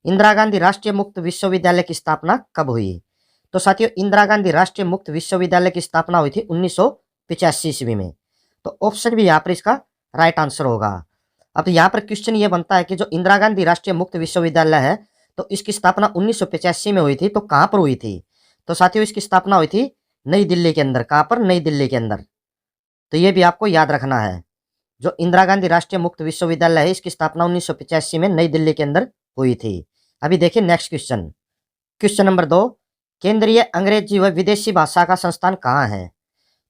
इंदिरा गांधी राष्ट्रीय मुक्त विश्वविद्यालय की स्थापना कब हुई? तो साथियों, इंदिरा गांधी राष्ट्रीय मुक्त विश्वविद्यालय की स्थापना हुई थी 1985 ईस्वी में। तो ऑप्शन भी यहाँ पर इसका राइट आंसर होगा। अब यहाँ पर क्वेश्चन ये बनता है कि जो इंदिरा गांधी राष्ट्रीय मुक्त विश्वविद्यालय है, तो इसकी स्थापना 1985 में हुई थी, तो कहाँ पर हुई थी? तो साथियों, इसकी स्थापना हुई थी नई दिल्ली के अंदर। कहाँ पर? नई दिल्ली के अंदर। तो ये भी आपको याद रखना है। जो इंदिरा गांधी राष्ट्रीय मुक्त विश्वविद्यालय है, इसकी स्थापना 1985 में नई दिल्ली के अंदर हुई थी। अभी देखिए नेक्स्ट क्वेश्चन। क्वेश्चन नंबर 2, केंद्रीय अंग्रेजी व विदेशी भाषा का संस्थान कहाँ है?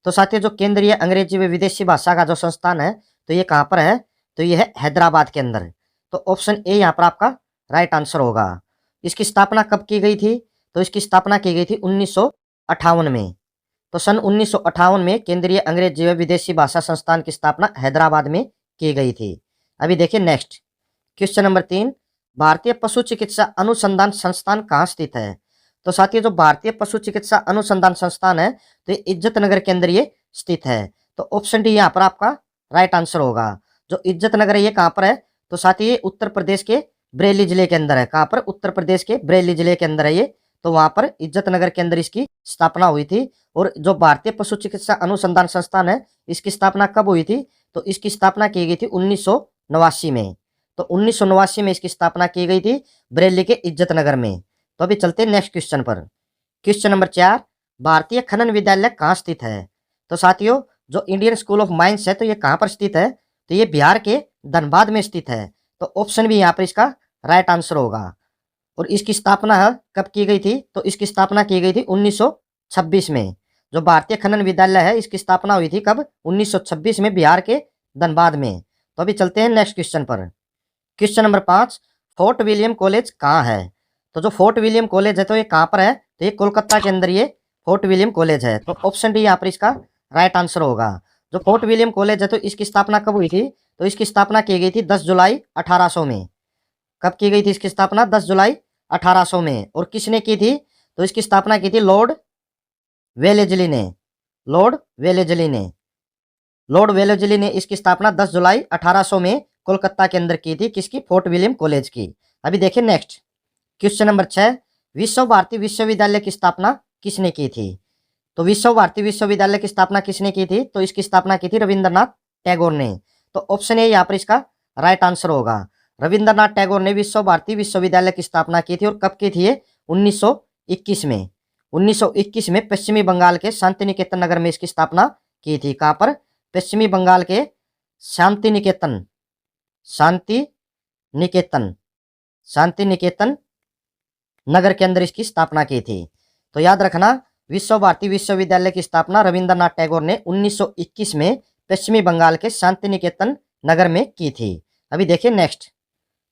तो साथियों, जो केंद्रीय अंग्रेजी व विदेशी भाषा का जो संस्थान है, तो ये कहाँ पर है? तो ये है हैदराबाद के अंदर। तो ऑप्शन ए यहाँ पर आपका राइट आंसर होगा। इसकी स्थापना कब की गई थी? तो इसकी स्थापना की गई थी 1958 में। तो सन 1958 में केंद्रीय अंग्रेजी व विदेशी भाषा संस्थान की स्थापना हैदराबाद में की गई थी। अभी देखिए नेक्स्ट क्वेश्चन नंबर 3, भारतीय पशु चिकित्सा अनुसंधान संस्थान कहाँ स्थित है? तो साथियों, जो भारतीय पशु चिकित्सा अनुसंधान संस्थान है, तो ये इज्जत नगर के अंदर ये स्थित है। तो ऑप्शन डी यहाँ पर आपका राइट आंसर होगा। जो इज्जत नगर है ये कहाँ पर है? तो साथियों, ये उत्तर प्रदेश के बरेली जिले के अंदर है। कहाँ पर? उत्तर प्रदेश के बरेली जिले के अंदर है ये। तो वहां पर इज्जत नगर के अंदर इसकी स्थापना हुई थी। और जो भारतीय पशु चिकित्सा अनुसंधान संस्थान है, इसकी स्थापना कब हुई थी? तो इसकी स्थापना की गई थी 1989 में। तो 1989 में इसकी स्थापना की गई थी बरेली के इज्जत नगर में। तो अभी चलते हैं नेक्स्ट क्वेश्चन पर। क्वेश्चन नंबर 4, भारतीय खनन विद्यालय कहाँ स्थित है? तो साथियों, जो इंडियन स्कूल ऑफ माइंस है, तो ये कहाँ पर स्थित है? तो ये बिहार के धनबाद में स्थित है। तो ऑप्शन भी यहाँ पर इसका राइट आंसर होगा। और इसकी स्थापना कब की गई थी? तो इसकी स्थापना की गई थी 1926 में। जो भारतीय खनन विद्यालय है, इसकी स्थापना हुई थी कब? 1926 में, बिहार के धनबाद में। तो अभी चलते हैं नेक्स्ट क्वेश्चन पर। Question number 5, fort William college कहाँ है? तो जो फोर्ट विलियम कॉलेज है, तो ये कहाँ पर है? तो ये कोलकाता के अंदर ये फोर्ट विलियम कॉलेज है। तो ऑप्शन डी यहाँ पर इसका राइट आंसर होगा। जो फोर्ट विलियम कॉलेज है, तो इसकी स्थापना कब हुई थी? तो इसकी स्थापना की गई थी 10 जुलाई 1800 में। कब की गई थी इसकी स्थापना? 10 जुलाई 1800 में। और किसने की थी? तो इसकी स्थापना की थी लॉर्ड वेलेजली ने। लॉर्ड वेलेजली ने। लॉर्ड वेलेजली ने इसकी स्थापना 10 जुलाई 1800 में कोलकाता के अंदर की थी। किसकी? फोर्ट विलियम कॉलेज की। अभी देखिए नेक्स्ट क्वेश्चन नंबर 6, विश्व भारती विश्वविद्यालय की स्थापना किसने की थी? तो विश्व भारती विश्वविद्यालय की स्थापना किसने की थी? तो इसकी स्थापना की थी रविंद्रनाथ टैगोर ने। तो ऑप्शन ए यहाँ पर इसका राइट आंसर होगा। रविंद्रनाथ टैगोर ने विश्व भारती विश्वविद्यालय की स्थापना की थी। और कब की थी ये? 1921 में। 1921 में पश्चिमी बंगाल के शांति निकेतन नगर में इसकी स्थापना की थी। कहाँ पर? पश्चिमी बंगाल के शांति निकेतन, शांति निकेतन, शांति निकेतन नगर के अंदर इसकी स्थापना की थी। तो याद रखना, विश्व भारती विश्वविद्यालय की स्थापना रविंद्रनाथ टैगोर ने 1921 में पश्चिमी बंगाल के शांति निकेतन नगर में की थी। अभी देखिए नेक्स्ट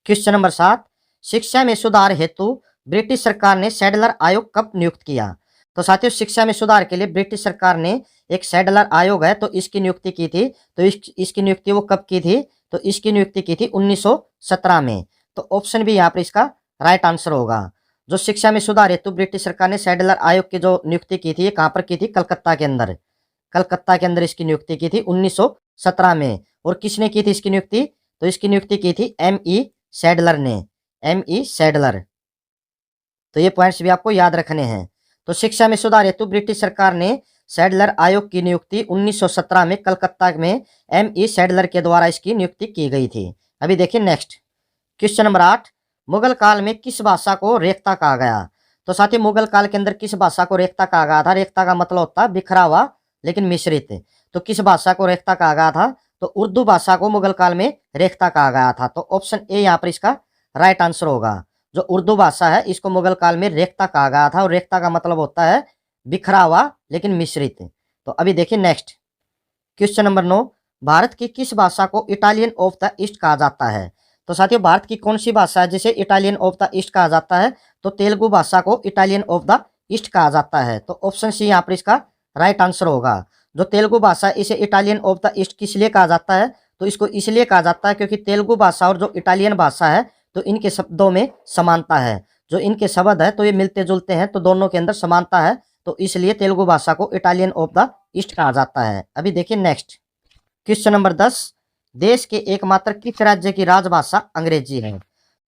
क्वेश्चन नंबर 7, शिक्षा में सुधार हेतु ब्रिटिश सरकार ने सैडलर आयोग कब नियुक्त किया? तो साथियों, शिक्षा में सुधार के लिए ब्रिटिश सरकार ने एक सैडलर आयोग है, तो इसकी नियुक्ति की थी। तो इसकी नियुक्ति वो कब की थी? तो इसकी नियुक्ति की थी 1917 में। तो ऑप्शन भी यहाँ पर इसका राइट आंसर होगा। जो शिक्षा में सुधार हेतु ब्रिटिश सरकार ने सैडलर आयोग की जो नियुक्ति की थी, ये कहाँ पर की थी? कलकत्ता के अंदर। कलकत्ता के अंदर इसकी नियुक्ति की थी 1917 में। और किसने की थी इसकी नियुक्ति? तो इसकी नियुक्ति की थी M.E. सैडलर ने। M.E. सैडलर। तो ये पॉइंट्स भी आपको याद रखने हैं। तो शिक्षा में सुधार हेतु ब्रिटिश सरकार ने सैडलर आयोग की नियुक्ति 1917 में कलकत्ता में M.E. सैडलर के द्वारा इसकी नियुक्ति की गई थी। अभी देखिए नेक्स्ट क्वेश्चन नंबर 8, मुगल काल में किस भाषा को रेख्ता कहा गया? तो साथ ही मुगल काल के अंदर किस भाषा को रेख्ता कहा गया था? रेख्ता का मतलब होता है बिखरा हुआ लेकिन मिश्रित। तो किस भाषा को रेख्ता कहा गया था? तो उर्दू भाषा को मुगल काल में रेख्ता कहा गया था। तो ऑप्शन ए यहाँ पर इसका राइट आंसर होगा। जो उर्दू भाषा है, इसको मुगल काल में रेख्ता कहा गया था। और रेख्ता का मतलब होता है बिखरा हुआ लेकिन मिश्रित। तो अभी देखिए नेक्स्ट क्वेश्चन नंबर 9, भारत की किस भाषा को इटालियन ऑफ द ईस्ट कहा जाता है? तो साथियों, भारत की कौन सी भाषा है जिसे इटालियन ऑफ द ईस्ट कहा जाता है? तो तेलुगु भाषा को इटालियन ऑफ द ईस्ट कहा जाता है। तो ऑप्शन सी यहाँ पर इसका राइट आंसर होगा। जो तेलुगु भाषा है, इसे इटालियन ऑफ द ईस्ट किस लिए कहा जाता है? तो इसको इसलिए कहा जाता है क्योंकि तेलुगु भाषा और जो इटालियन भाषा है, तो इनके शब्दों में समानता है। जो इनके शब्द है, तो ये मिलते जुलते हैं, तो दोनों के अंदर समानता है। तो इसलिए तेलुगु भाषा को इटालियन ऑफ द ईस्ट कहा जाता है। अभी देखिए नेक्स्ट क्वेश्चन नंबर 10, देश के एकमात्र किस राज्य की राजभाषा अंग्रेजी है?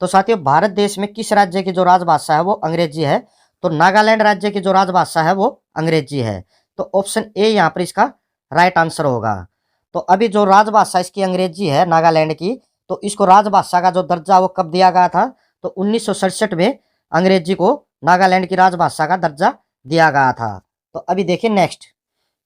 तो साथियों भारत देश में किस राज्य की जो राजभाषा है वो अंग्रेजी है? तो नागालैंड राज्य की जो राजभाषा है वो अंग्रेजी है। तो ऑप्शन ए यहाँ पर इसका राइट आंसर होगा। तो अभी जो राजभाषा इसकी अंग्रेजी है नागालैंड की, तो इसको राजभाषा का जो दर्जा वो कब दिया गया था? तो 1967 में अंग्रेजी को नागालैंड की राजभाषा का दर्जा दिया गया था। तो अभी देखिए नेक्स्ट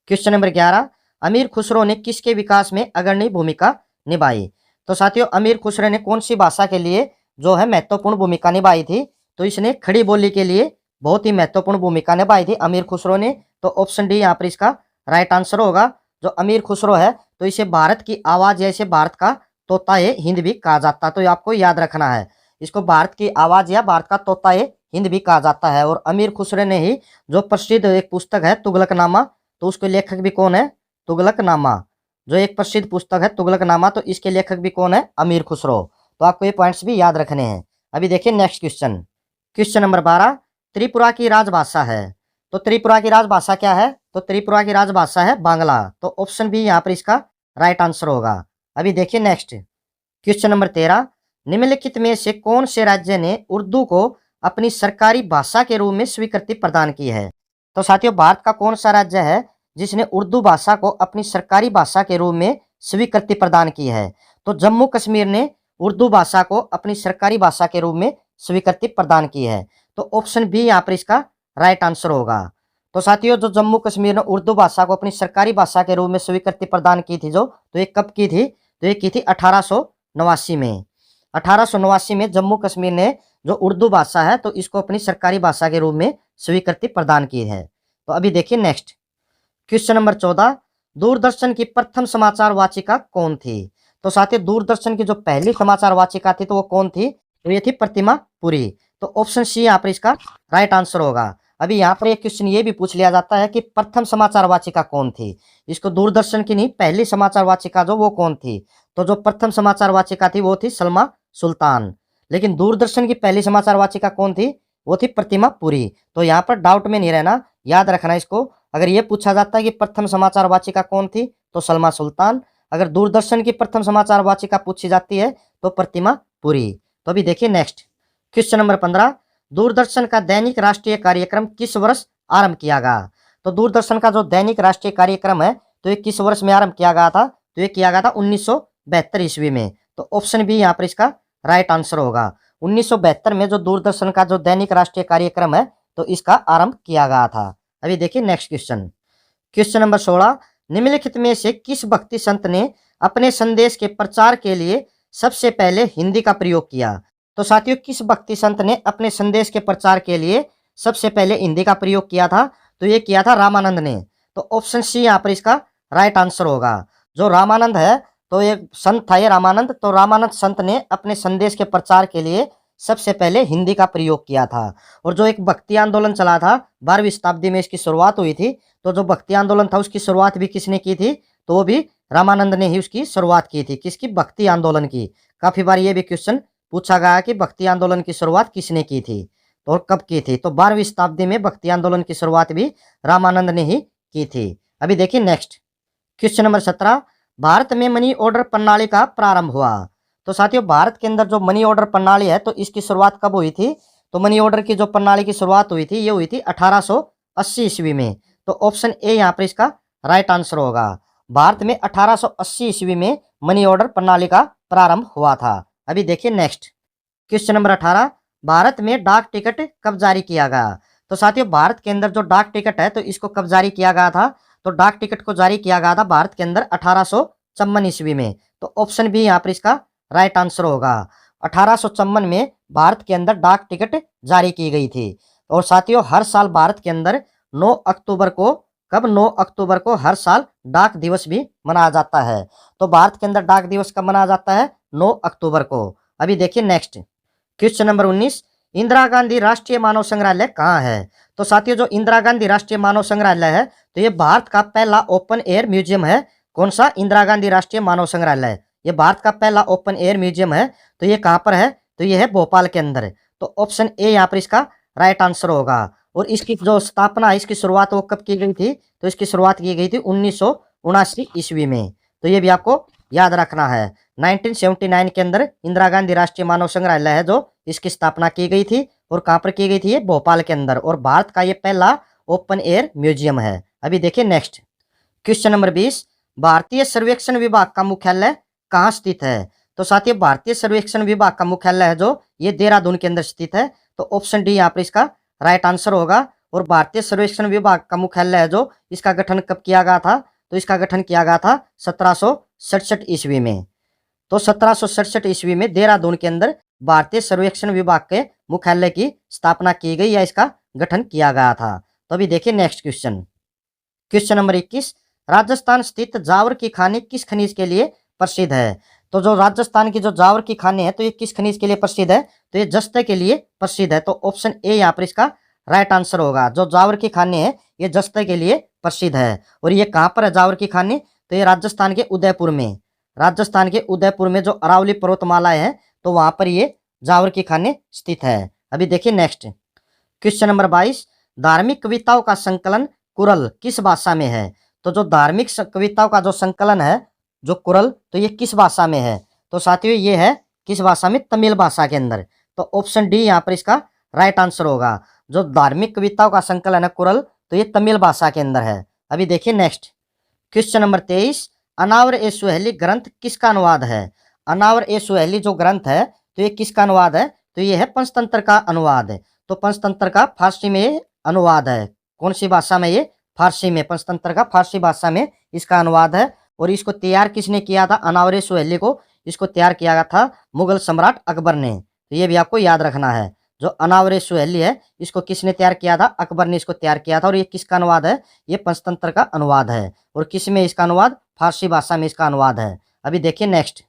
क्वेश्चन नंबर 11, अमीर खुसरो ने किसके विकास में अग्रणी भूमिका निभाई? तो साथियों अमीर खुसरो ने कौन सी भाषा के लिए जो है महत्वपूर्ण भूमिका निभाई थी? तो इसने खड़ी बोली के लिए बहुत ही महत्वपूर्ण भूमिका निभाई थी अमीर खुसरो ने। तो ऑप्शन डी यहाँ पर इसका राइट आंसर होगा। जो अमीर खुसरो है तो इसे भारत की आवाज या इसे भारत का तोता ए हिंद भी कहा जाता है। तो ये आपको याद रखना है, इसको भारत की आवाज या भारत का तोता ए हिंद भी कहा जाता है। और अमीर खुसरो ने ही जो प्रसिद्ध एक पुस्तक है तुगलकनामा, तो उसके लेखक भी कौन है? तुगलकनामा, जो एक प्रसिद्ध पुस्तक है तुगलकनामा, तो इसके लेखक भी कौन है? अमीर खुसरो। तो आपको ये पॉइंट्स भी याद रखने हैं। अभी देखिए next question, question number 12, Tripura की राजभाषा है। तो त्रिपुरा की राजभाषा क्या है? तो त्रिपुरा की राजभाषा है बांग्ला। तो ऑप्शन बी यहाँ पर इसका राइट आंसर होगा। अभी देखिए नेक्स्ट क्वेश्चन नंबर 13, निम्नलिखित में से कौन से राज्य ने उर्दू को अपनी सरकारी भाषा के रूप में स्वीकृति प्रदान की है? तो साथियों भारत का कौन सा राज्य है जिसने उर्दू भाषा को अपनी सरकारी भाषा के रूप में स्वीकृति प्रदान की है? तो जम्मू कश्मीर ने उर्दू भाषा को अपनी सरकारी भाषा के रूप में स्वीकृति प्रदान की है। तो ऑप्शन बी यहाँ पर इसका राइट आंसर होगा। तो साथियों जो जम्मू कश्मीर ने उर्दू भाषा को अपनी सरकारी भाषा के रूप में स्वीकृति प्रदान की थी तो ये कब की थी? तो ये की थी 1889 में। 1889 में जम्मू कश्मीर ने जो उर्दू भाषा है तो इसको अपनी सरकारी भाषा के रूप में स्वीकृति प्रदान की है। तो अभी देखिए नेक्स्ट क्वेश्चन नंबर 14, दूरदर्शन की प्रथम समाचार वाचिका कौन थी? तो साथियों दूरदर्शन की जो पहली समाचार वाचिका थी तो वो कौन थी? तो ये थी प्रतिमा पुरी। तो ऑप्शन सी यहाँ पर इसका राइट आंसर होगा। अभी यहाँ पर एक क्वेश्चन ये भी पूछ लिया जाता है कि प्रथम समाचार वाचिका कौन थी? इसको दूरदर्शन की नहीं, पहली समाचार वाचिका जो वो कौन थी? तो जो प्रथम समाचार वाचिका थी वो थी सलमा सुल्तान। लेकिन दूरदर्शन की पहली समाचार वाचिका कौन थी? वो थी प्रतिमा पुरी। तो यहाँ पर डाउट में नहीं रहना, याद रखना इसको। अगर ये पूछा जाता है कि प्रथम समाचार वाचिका कौन थी तो सलमा सुल्तान। अगर दूरदर्शन की प्रथम समाचार वाचिका पूछी जाती है तो प्रतिमा पुरी। तो अभी देखिए नेक्स्ट क्वेश्चन नंबर 15, दूरदर्शन का दैनिक राष्ट्रीय कार्यक्रम किस वर्ष आरंभ किया गया? तो दूरदर्शन का जो दैनिक राष्ट्रीय कार्यक्रम है तो ये किस वर्ष में आरंभ किया गया था? तो ये किया गया था 1972 ईस्वी में। तो ऑप्शन बी यहाँ पर इसका राइट आंसर होगा। 1972 में जो दूरदर्शन का जो दैनिक राष्ट्रीय कार्यक्रम है तो इसका आरंभ किया गया था। अभी देखिए नेक्स्ट क्वेश्चन, क्वेश्चन नंबर 16, निम्नलिखित में से किस भक्ति संत ने अपने संदेश के प्रचार के लिए सबसे पहले हिंदी का प्रयोग किया? तो साथियों किस भक्ति संत ने अपने संदेश के प्रचार के लिए सबसे पहले हिंदी का प्रयोग किया था? तो ये किया था रामानंद ने। तो ऑप्शन सी यहाँ पर इसका राइट आंसर होगा। जो रामानंद है तो एक संत था ये रामानंद। तो रामानंद संत ने अपने संदेश के प्रचार के लिए सबसे पहले हिंदी का प्रयोग किया था। और जो एक भक्ति आंदोलन चला था 12वीं शताब्दी में इसकी शुरुआत हुई थी, तो जो भक्ति आंदोलन था उसकी शुरुआत भी किसने की थी? तो वो भी रामानंद ने ही उसकी शुरुआत की थी। किसकी? भक्ति आंदोलन की। काफी बार ये भी क्वेश्चन पूछा गया कि भक्ति आंदोलन की शुरुआत किसने की थी तो और कब की थी? तो 12वीं शताब्दी में भक्ति आंदोलन की शुरुआत भी रामानंद ने ही की थी। अभी देखिए नेक्स्ट क्वेश्चन नंबर 17, भारत में मनी ऑर्डर प्रणाली का प्रारंभ हुआ। तो साथियों भारत के अंदर जो मनी ऑर्डर प्रणाली है तो इसकी शुरुआत कब हुई थी? तो मनी ऑर्डर की जो प्रणाली की शुरुआत हुई थी ये हुई थी 1880 ईस्वी में। तो ऑप्शन ए यहाँ पर इसका राइट आंसर होगा। भारत में 1880 ईस्वी में मनी ऑर्डर प्रणाली का प्रारंभ हुआ था। अभी देखिए नेक्स्ट क्वेश्चन नंबर 18, भारत में डाक टिकट कब जारी किया गया? तो साथियों भारत के अंदर जो डाक टिकट है तो इसको कब जारी किया गया था? तो डाक टिकट को जारी किया गया था भारत के अंदर 1854 ईस्वी में। तो ऑप्शन बी यहाँ पर इसका राइट आंसर होगा। 1854 में भारत के अंदर डाक टिकट जारी की गई थी। और साथियों हर साल भारत के अंदर 9 अक्टूबर को, कब? 9 अक्टूबर को हर साल डाक दिवस भी मनाया जाता है। तो भारत के अंदर डाक दिवस कब मनाया जाता है? 9 अक्टूबर को। अभी देखिए next question number 19, Indira Gandhi राष्ट्रीय मानव संग्रहालय कहाँ है? तो साथियों जो इंदिरा गांधी राष्ट्रीय मानव संग्रहालय है तो ये भारत का पहला ओपन एयर म्यूजियम है। कौन सा? इंदिरा गांधी राष्ट्रीय मानव संग्रहालय। ये भारत का पहला ओपन एयर म्यूजियम है। तो ये कहाँ पर है? तो ये है भोपाल के अंदर। तो ऑप्शन ए यहाँ पर इसका राइट आंसर होगा। और इसकी जो स्थापना है, इसकी शुरुआत वो कब की गई थी? तो इसकी शुरुआत की गई थी 1979 ईस्वी में। तो ये भी आपको याद रखना है। 1979 के अंदर इंदिरा गांधी राष्ट्रीय मानव संग्रहालय है जो इसकी स्थापना की गई थी, और कहाँ पर की गई थी? ये भोपाल के अंदर, और भारत का ये पहला ओपन एयर म्यूजियम है। अभी देखिए नेक्स्ट क्वेश्चन नंबर 20, भारतीय सर्वेक्षण विभाग का मुख्यालय कहाँ स्थित है? तो साथियों, भारतीय सर्वेक्षण विभाग का मुख्यालय है जो ये देहरादून के अंदर स्थित है। तो ऑप्शन डी यहाँ पर इसका राइट आंसर होगा। और भारतीय सर्वेक्षण विभाग का मुख्यालय है जो इसका गठन कब किया गया था? तो इसका गठन किया गया था 1767 ईस्वी में। तो 1767 ईस्वी में देहरादून के अंदर भारतीय सर्वेक्षण विभाग के मुख्यालय की स्थापना की गई या इसका गठन किया गया था। तो अभी देखिए next question, question number 21, Rajasthan स्थित जावर की खानी किस खनिज के लिए प्रसिद्ध है? तो जो राजस्थान की जो जावर की खानी है तो ये किस खनिज के लिए प्रसिद्ध है? तो ये जस्ते के लिए प्रसिद्ध है। तो ऑप्शन ए यहाँ पर इसका राइट आंसर होगा। जो जावर की खानी है ये जस्ते के लिए प्रसिद्ध है। और ये कहाँ पर है जावर की खानी? तो ये राजस्थान के उदयपुर में, राजस्थान के उदयपुर में जो अरावली पर्वतमाला है तो वहां पर ये जावर की खानी स्थित है। अभी देखिए नेक्स्ट क्वेश्चन नंबर 22, धार्मिक कविताओं का संकलन कुरल किस भाषा में है? तो जो धार्मिक कविताओं का जो संकलन है जो कुरल, तो ये किस भाषा में है? तो साथियों ये है किस भाषा में? तमिल भाषा के अंदर। तो ऑप्शन डी यहाँ पर इसका राइट आंसर होगा। जो धार्मिक कविताओं का संकलन है कुरल, तो ये तमिल भाषा के अंदर है। अभी देखिए नेक्स्ट क्वेश्चन नंबर 23, अनावर ए सुहेली ग्रंथ किसका अनुवाद है? अनावर ए सुहेली जो ग्रंथ है तो ये किसका अनुवाद है? तो ये है पंचतंत्र का अनुवाद है। तो पंचतंत्र का फारसी में अनुवाद है। कौन सी भाषा में? ये फारसी में। पंचतंत्र का फारसी भाषा में इसका अनुवाद है। और इसको तैयार किसने किया था? अनावर ए सुहेली को इसको तैयार किया गया था मुगल सम्राट अकबर ने। तो ये भी आपको याद रखना है। जो अनावर ए सुहेली है इसको किसने तैयार किया था? अकबर ने इसको तैयार किया था। और ये किसका अनुवाद है? ये पंचतंत्र का अनुवाद है। और किस में इसका अनुवाद? फारसी भाषा में इसका अनुवाद है। अभी देखिए नेक्स्ट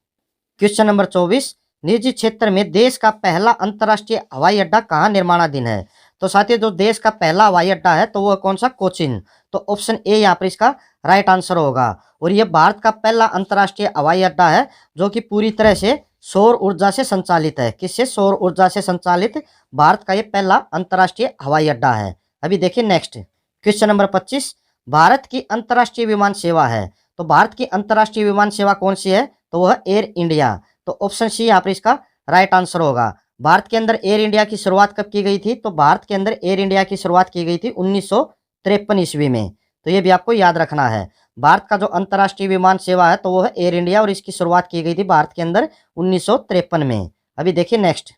क्वेश्चन नंबर 24, निजी क्षेत्र में देश का पहला अंतर्राष्ट्रीय हवाई अड्डा कहाँ निर्माणाधीन है? तो साथियों जो देश का पहला हवाई अड्डा है तो वो कौन सा? कोचीन। तो ऑप्शन ए यहाँ पर इसका राइट आंसर होगा। और ये भारत का पहला अंतर्राष्ट्रीय हवाई अड्डा है जो कि पूरी तरह से सौर ऊर्जा से संचालित है। किससे? सौर ऊर्जा से संचालित भारत का ये पहला अंतर्राष्ट्रीय हवाई अड्डा है। अभी देखिए नेक्स्ट क्वेश्चन नंबर 25, भारत की अंतर्राष्ट्रीय विमान सेवा है। तो भारत की अंतर्राष्ट्रीय विमान सेवा कौन सी है? तो वह एयर इंडिया। तो ऑप्शन सी यहाँ पर इसका राइट आंसर होगा। भारत के अंदर एयर इंडिया की शुरुआत कब की गई थी? तो भारत के अंदर एयर इंडिया की शुरुआत की गई थी 1953 ईस्वी में। तो ये भी आपको याद रखना है। भारत का जो अंतर्राष्ट्रीय विमान सेवा है तो वो है एयर इंडिया, और इसकी शुरुआत की गई थी भारत के अंदर 1953 में। अभी देखिए next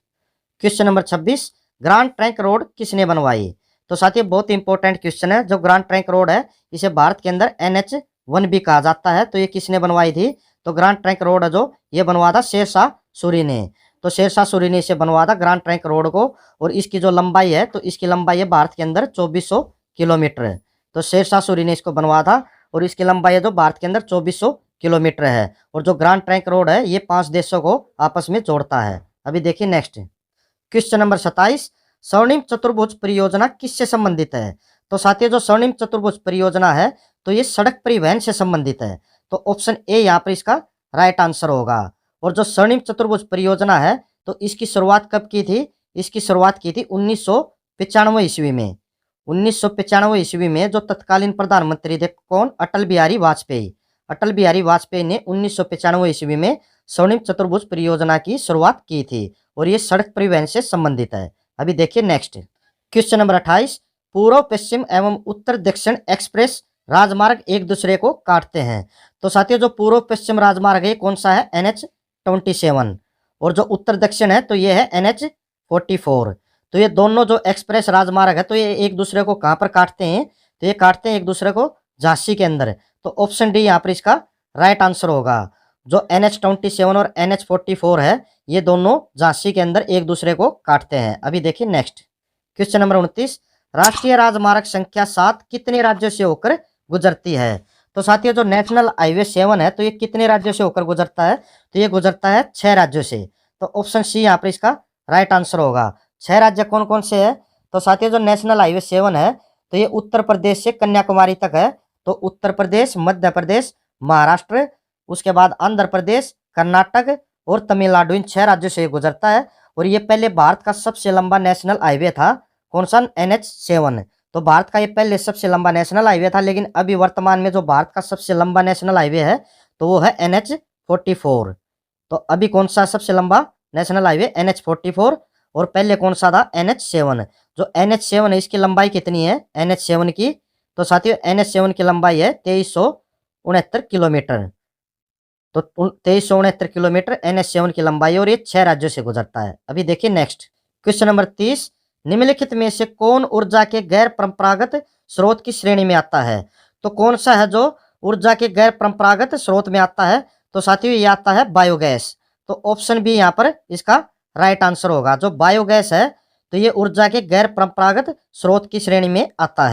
question number 26, grand trunk road किसने बनवाई? तो साथियों बहुत इंपॉर्टेंट क्वेश्चन है। जो ग्रांड ट्रंक रोड है इसे भारत के अंदर NH1 भी कहा जाता है। तो ये किसने बनवाई थी? तो ग्रांड ट्रंक रोड है जो ये बनवा था शेरशाह सूरी ने। तो शेरशाह सूरी ने इसे बनवा था ग्रांड ट्रंक रोड को। और इसकी जो लंबाई है तो इसकी लंबाई है भारत के अंदर 2400 किलोमीटर है। तो शेरशाह सूरी ने इसको बनवा था और इसकी लंबाई है जो भारत के अंदर 2400 किलोमीटर है। और जो ग्रांड ट्रंक रोड है ये 5 देशों को आपस में जोड़ता है। अभी देखिए नेक्स्ट क्वेश्चन नंबर 27, स्वर्णिम चतुर्भुज परियोजना किससे संबंधित है? तो साथियों जो स्वर्णिम चतुर्भुज परियोजना है तो ये सड़क परिवहन से संबंधित है। तो ऑप्शन ए यहाँ पर इसका राइट आंसर होगा। और जो स्वर्णिम चतुर्भुज परियोजना है तो इसकी शुरुआत कब की थी? इसकी शुरुआत की थी 1995 ईस्वी में। 1995 ईस्वी में जो तत्कालीन प्रधानमंत्री थे कौन? अटल बिहारी वाजपेयी। अटल बिहारी वाजपेयी ने 1995 ईस्वी में स्वर्णिम चतुर्भुज परियोजना की शुरुआत की थी। और ये सड़क परिवहन से संबंधित है। अभी देखिए नेक्स्ट क्वेश्चन नंबर 28, पूर्व पश्चिम एवं उत्तर दक्षिण एक्सप्रेस राजमार्ग एक दूसरे को काटते हैं। तो साथियों जो पूर्व पश्चिम राजमार्ग है कौन सा है? NH27। और जो उत्तर दक्षिण है तो ये है NH44। तो ये दोनों जो एक्सप्रेस राजमार्ग है तो ये एक दूसरे को कहाँ पर काटते हैं? तो ये काटते हैं एक दूसरे को झांसी के अंदर। तो ऑप्शन डी यहाँ पर इसका राइट आंसर होगा। जो NH27 और NH44 है ये दोनों झांसी के अंदर एक दूसरे को काटते हैं। अभी देखिए नेक्स्ट क्वेश्चन नंबर 29, राष्ट्रीय राजमार्ग संख्या 7 कितने राज्यों से होकर गुजरती है? तो साथियों जो नेशनल हाईवे 7 है तो ये कितने राज्यों से होकर गुजरता है? तो ये गुजरता है 6 राज्यों से। तो ऑप्शन सी यहाँ पर इसका राइट आंसर होगा। 6 राज्य कौन कौन से है? तो साथियों जो नेशनल हाईवे 7 है तो ये उत्तर प्रदेश से कन्याकुमारी तक है। तो उत्तर प्रदेश, मध्य प्रदेश, महाराष्ट्र, उसके बाद आंध्र प्रदेश, कर्नाटक और तमिलनाडु, इन 6 राज्यों से गुजरता है। और ये पहले भारत का सबसे लंबा नेशनल हाईवे था। कौन सा? NH7। तो भारत का ये पहले सबसे लंबा नेशनल हाईवे था, लेकिन अभी वर्तमान में जो भारत का सबसे लंबा नेशनल हाईवे है तो वो है NH NH44। तो अभी कौन सा सबसे लंबा नेशनल हाईवे NH44 और पहले कौन सा था NH7। जो NH7 है इसकी लंबाई कितनी है NH7 की, तो साथियों NH7 की लंबाई है 2369 किलोमीटर। तो 2369 किलोमीटर NH7 की लंबाई और ये 6 राज्यों से गुजरता है। अभी देखिए नेक्स्ट क्वेश्चन नंबर 30, निम्नलिखित में से कौन ऊर्जा के गैर परंपरागत स्रोत की श्रेणी में आता है। तो कौन सा है जो ऊर्जा के गैर परंपरागत स्रोत में आता है, तो साथियों ये आता है बायोगैस। तो ऑप्शन बी यहाँ पर इसका राइट आंसर होगा। जो बायोगैस है तो ये ऊर्जा के गैर परंपरागत स्रोत की श्रेणी में आता है।